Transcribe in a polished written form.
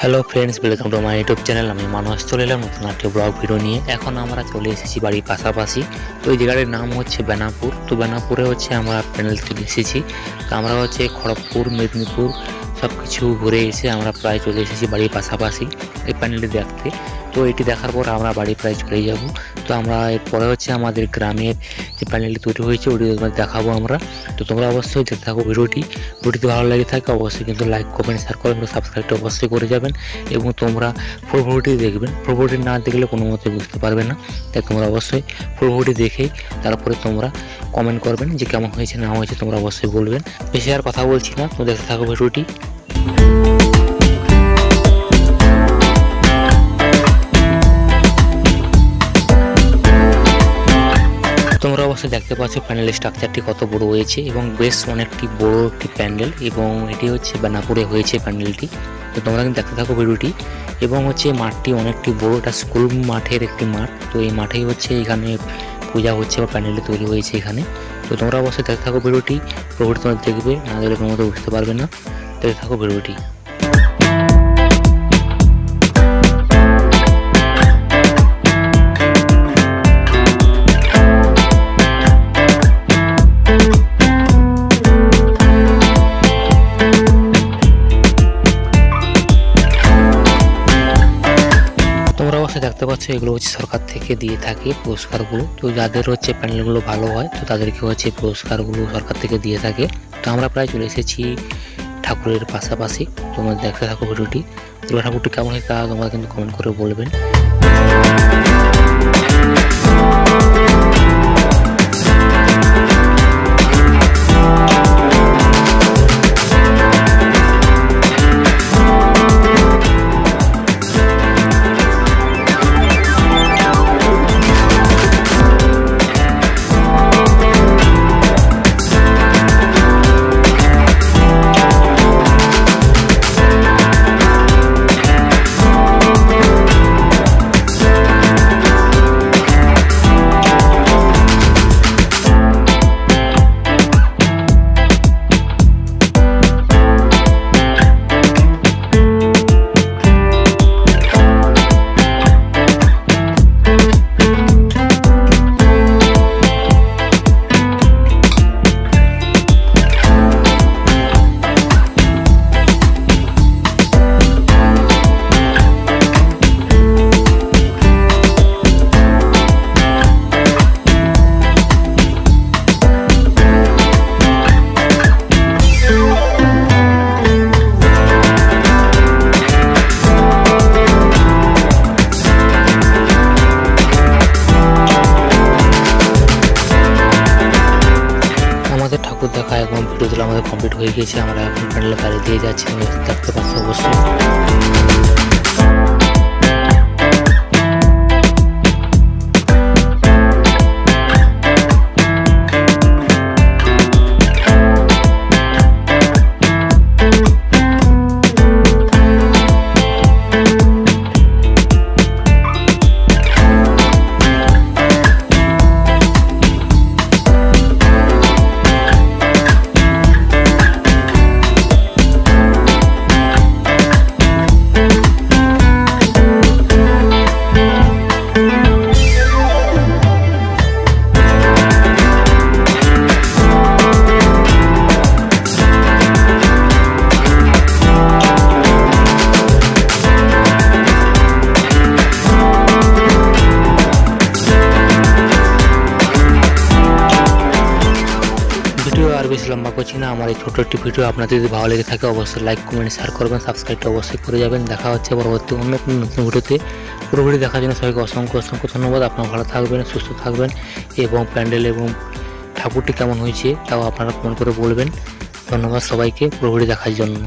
Hello friends, welcome to my YouTube channel. আমি মানুষ চলে এলাম নতুন একটি ব্লগ ভিডিও নিয়ে। এখন আমরা চলে এসেছি বাড়ির পাশাপাশি। তো এই জায়গাটির নাম হচ্ছে বেনাপুর। তো বেনাপুরে হচ্ছে আমরা প্যান্ডেল চলে এসেছি। তো আমরা হচ্ছে খড়গপুর, মেদিনীপুর সব কিছু ঘুরে এসে আমরা প্রায় চলে এসেছি বাড়ির পাশাপাশি এই প্যান্ডেলটি দেখতে। তো এটি দেখার পর আমরা বাড়ি প্রায় চলে যাব। তো আমরা এরপরে হচ্ছে আমাদের গ্রামের যে প্যান্ডেলটি তৈরি হয়েছে ওটি তোমাদের দেখাবো আমরা। তো তোমরা অবশ্যই দেখতে থাকো ভিডিওটি ভালো লাগে থাকে অবশ্যই কিন্তু লাইক কমেন্ট শেয়ার করবেন, সাবস্ক্রাইবটা অবশ্যই করে যাবেন এবং তোমরা ফুল ভিডিওটি দেখবেন। ফুল ভিডিওটি না দেখলে কোনো মতে বুঝতে পারবে না, তাই তোমরা অবশ্যই ফুল ভিডিওটি দেখেই তারপরে তোমরা কমেন্ট করবেন যে কেমন হয়েছে না হয়েছে, তোমরা অবশ্যই বলবেন। বেশি আর কথা বলছি না, তোমরা দেখতে থাকো ভিডিওটি। তোমরা অবশ্যই দেখতে পাচ্ছ প্যান্ডেলের স্ট্রাকচারটি কত বড় হয়েছে এবং বেশ অনেকটি বড় একটি প্যান্ডেল, এবং এটি হচ্ছে বেনাপুরে হয়েছে প্যান্ডেলটি। তো তোমরা কিন্তু দেখতে থাকো ভিডিওটি। এবং হচ্ছে মাঠটি অনেকটি বড়, এটা স্কুল মাঠের একটি মাঠ। তো এই মাঠেই হচ্ছে এখানে পূজা হচ্ছে বা প্যান্ডেলটি তৈরি হয়েছে এখানে। তো তোমরা অবশ্যই দেখতে থাকো ভিডিওটি, পুরোপুরি তোমরা দেখবে, না দেখলে কোনো মতো বুঝতে পারবে না। দেখতে থাকো ভিডিওটি। তোমরা অবশ্যই দেখতে পাচ্ছ এগুলো হচ্ছে সরকার থেকে দিয়ে থাকে পুরস্কারগুলো। তো যাদের হচ্ছে প্যানেলগুলো ভালো হয় তো তাদেরকে হচ্ছে পুরস্কারগুলো সরকার থেকে দিয়ে থাকে। তো আমরা প্রায় চলে এসেছি ঠাকুরের পাশাপাশি। তোমরা দেখতে থাকো ভিডিওটি। দুর্গা ঠাকুরটি কেমন হয় তা তোমরা কিন্তু কমেন্ট করে বলবেন। ঠাকুর দেখা এবং ভিডিও তোলা আমাদের কমপ্লিট হয়ে গেছে। আমরা এখন প্যান্ডেলের বাইরে দিয়ে যাচ্ছি, দেখতে পাচ্ছি অবশ্যই। আর বেশি লম্বা করছি না, আমার এই ছোট একটি ভিডিও আপনাদের যদি ভালো লেগে থাকে অবশ্যই লাইক কমেন্ট শেয়ার করবেন, সাবস্ক্রাইবটা অবশ্যই করে যাবেন। দেখা হচ্ছে পরবর্তী অন্য কোনো নতুন ভিডিওতে। পুরো ভিডিও দেখার জন্য সবাইকে অসংখ্য ধন্যবাদ। আপনারা ভালো থাকবেন, সুস্থ থাকবেন এবং প্যান্ডেল এবং ঠাকুরটি কেমন হয়েছে তাও আপনারা কমেন্ট করে বলবেন। ধন্যবাদ সবাইকে পুরো ভিডিও দেখার জন্য।